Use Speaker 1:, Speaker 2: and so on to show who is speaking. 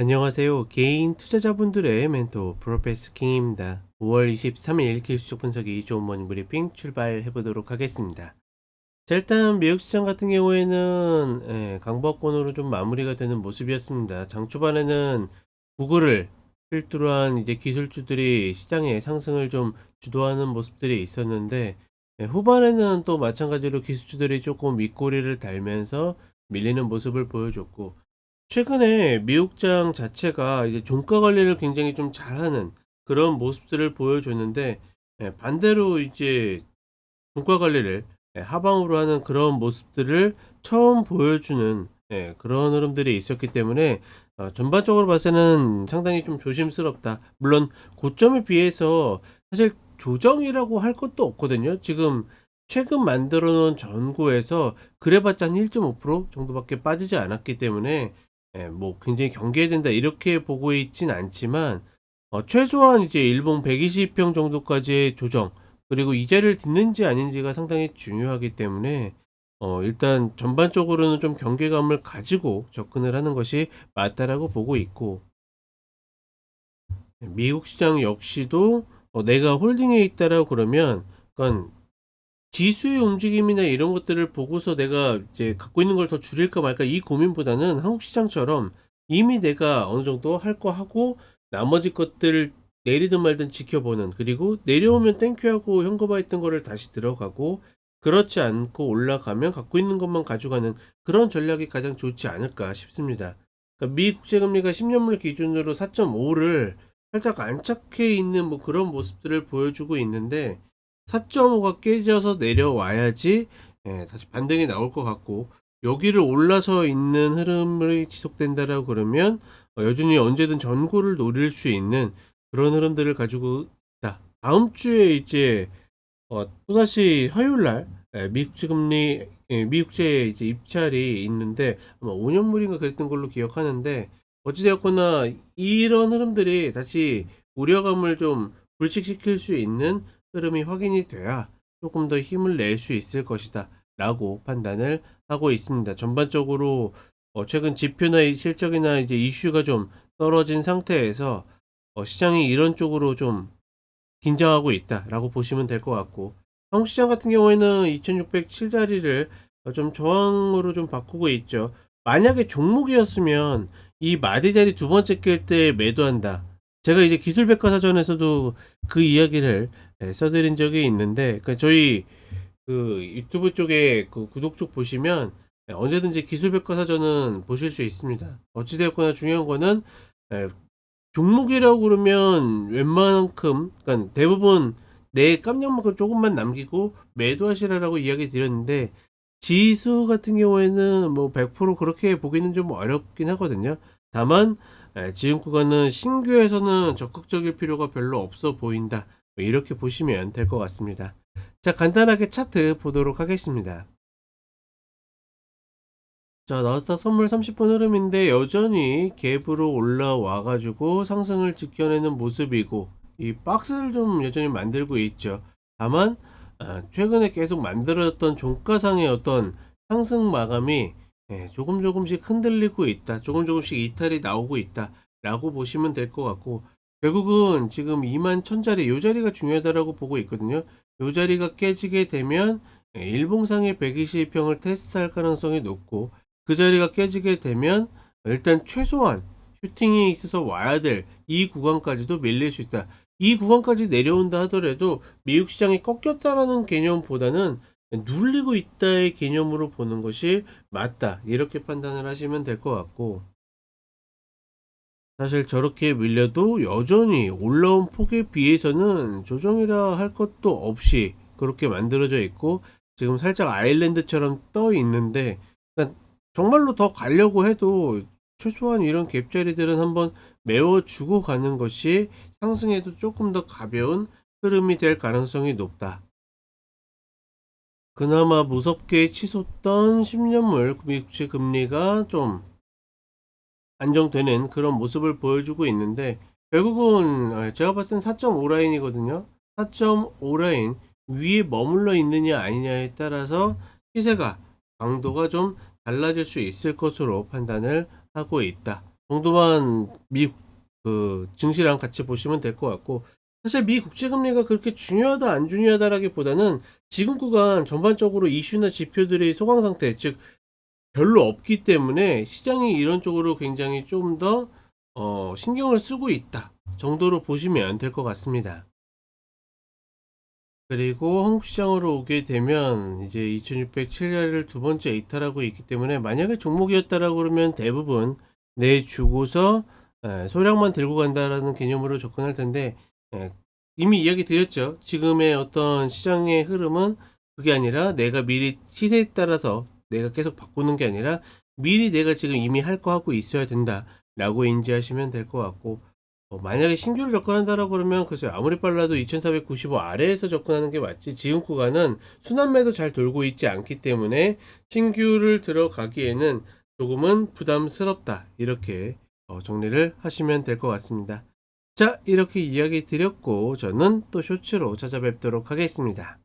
Speaker 1: 안녕하세요. 개인 투자자분들의 멘토 프로페스 킹입니다. 5월 23일 기술적 분석이 좋은 모닝 브리핑 출발해 보도록 하겠습니다. 자, 일단 미국 시장 같은 경우에는 강보권으로 좀 마무리가 되는 모습이었습니다. 장 초반에는 구글을 필두로 한 이제 기술주들이 시장의 상승을 좀 주도하는 모습들이 있었는데, 후반에는 또 마찬가지로 기술주들이 조금 윗꼬리를 달면서 밀리는 모습을 보여줬고, 최근에 미국장 자체가 이제 종가 관리를 굉장히 좀 잘하는 그런 모습들을 보여줬는데, 반대로 이제 종가 관리를 하방으로 하는 그런 모습들을 처음 보여주는 그런 흐름들이 있었기 때문에 전반적으로 봤을 때는 상당히 좀 조심스럽다. 물론 고점에 비해서 사실 조정이라고 할 것도 없거든요. 지금 최근 만들어 놓은 전고에서 그래봤자 한 1.5% 정도밖에 빠지지 않았기 때문에 뭐 굉장히 경계해야 된다 이렇게 보고 있진 않지만, 최소한 이제 일봉 120평 정도까지의 조정, 그리고 이 자리를 듣는지 아닌지가 상당히 중요하기 때문에 일단 전반적으로는 좀 경계감을 가지고 접근을 하는 것이 맞다라고 보고 있고, 미국 시장 역시도 내가 홀딩에 있다라고 그러면, 그러니까 지수의 움직임이나 이런 것들을 보고서 내가 이제 갖고 있는 걸 더 줄일까 말까 이 고민보다는 한국 시장처럼 이미 내가 어느 정도 할 거 하고 나머지 것들을 내리든 말든 지켜보는, 그리고 내려오면 땡큐하고 현금화했던 거를 다시 들어가고, 그렇지 않고 올라가면 갖고 있는 것만 가져가는 그런 전략이 가장 좋지 않을까 싶습니다. 그러니까 미 국제금리가 10년물 기준으로 4.5를 살짝 안착해 있는 뭐 그런 모습들을 보여주고 있는데, 4.5가 깨져서 내려와야지 다시 반등이 나올 것 같고, 여기를 올라서 있는 흐름이 지속된다라고 그러면 여전히 언제든 전고를 노릴 수 있는 그런 흐름들을 가지고 있다. 다음 주에 이제 또다시 화요일 날 미국제 금리, 미국제 이제 입찰이 있는데 아마 5년물인가 그랬던 걸로 기억하는데, 어찌되었거나 이런 흐름들이 다시 우려감을 좀 불식시킬 수 있는 흐름이 확인이 돼야 조금 더 힘을 낼 수 있을 것이다 라고 판단을 하고 있습니다. 전반적으로 최근 지표나 실적이나 이제 이슈가 좀 떨어진 상태에서 시장이 이런 쪽으로 좀 긴장하고 있다라고 보시면 될 것 같고, 한국 시장 같은 경우에는 2607자리를 좀 저항으로 좀 바꾸고 있죠. 만약에 종목이었으면 이 마디 자리 두 번째 깰 때 매도한다. 제가 이제 기술백과사전에서도 그 이야기를 써드린 적이 있는데, 그 저희 그 유튜브 쪽에 그 구독 쪽 보시면 언제든지 기술백과사전은 보실 수 있습니다. 어찌되었거나 중요한 거는 종목이라고 그러면 웬만큼, 그러니까 대부분 내 깜냥만큼 조금만 남기고 매도하시라라고 이야기 드렸는데, 지수 같은 경우에는 뭐 100% 그렇게 보기는 좀 어렵긴 하거든요. 다만 지금 구간은 신규에서는 적극적일 필요가 별로 없어 보인다, 뭐 이렇게 보시면 될 것 같습니다. 자, 간단하게 차트 보도록 하겠습니다. 자, 나스닥 선물 30분 흐름인데 여전히 갭으로 올라와 가지고 상승을 지켜내는 모습이고, 이 박스를 좀 여전히 만들고 있죠. 다만 최근에 계속 만들었던 종가상의 어떤 상승 마감이 조금 조금씩 흔들리고 있다, 조금 조금씩 이탈이 나오고 있다 라고 보시면 될 것 같고, 결국은 지금 2만 1000자리 요 자리가 중요하다라고 보고 있거든요. 요 자리가 깨지게 되면 일봉상의 120평을 테스트할 가능성이 높고, 그 자리가 깨지게 되면 일단 최소한 슈팅이 있어서 와야 될 이 구간까지도 밀릴 수 있다. 이 구간까지 내려온다 하더라도 미국 시장이 꺾였다라는 개념보다는 눌리고 있다의 개념으로 보는 것이 맞다, 이렇게 판단을 하시면 될 것 같고, 사실 저렇게 밀려도 여전히 올라온 폭에 비해서는 조정이라 할 것도 없이 그렇게 만들어져 있고, 지금 살짝 아일랜드처럼 떠 있는데, 그러니까 정말로 더 가려고 해도 최소한 이런 갭자리들은 한번 메워주고 가는 것이 상승에도 조금 더 가벼운 흐름이 될 가능성이 높다. 그나마 무섭게 치솟던 10년물 미국채 금리가 좀 안정되는 그런 모습을 보여주고 있는데, 결국은 제가 봤을 땐 4.5 라인이거든요. 4.5 라인 위에 머물러 있느냐 아니냐에 따라서 시세가 강도가 좀 달라질 수 있을 것으로 판단을 하고 있다. 정도만 그 증시랑 같이 보시면 될 것 같고, 사실 미 국채금리가 그렇게 중요하다 안 중요하다라기보다는 지금 구간 전반적으로 이슈나 지표들의 소강 상태, 즉 별로 없기 때문에 시장이 이런 쪽으로 굉장히 좀 더 신경을 쓰고 있다 정도로 보시면 될 것 같습니다. 그리고 한국 시장으로 오게 되면 이제 2607년을 두 번째 이탈하고 있기 때문에, 만약에 종목이었다라고 그러면 대부분 내주고서 소량만 들고 간다라는 개념으로 접근할 텐데, 예, 이미 이야기 드렸죠. 지금의 어떤 시장의 흐름은 그게 아니라 내가 미리 시세에 따라서 내가 계속 바꾸는 게 아니라 미리 내가 지금 이미 할 거 하고 있어야 된다라고 인지하시면 될 것 같고, 만약에 신규를 접근한다라고 그러면 글쎄요, 아무리 빨라도 2495 아래에서 접근하는 게 맞지, 지금 구간은 순환매도 잘 돌고 있지 않기 때문에 신규를 들어가기에는 조금은 부담스럽다, 이렇게 정리를 하시면 될 것 같습니다. 자, 이렇게 이야기 드렸고 저는 또 쇼츠로 찾아뵙도록 하겠습니다.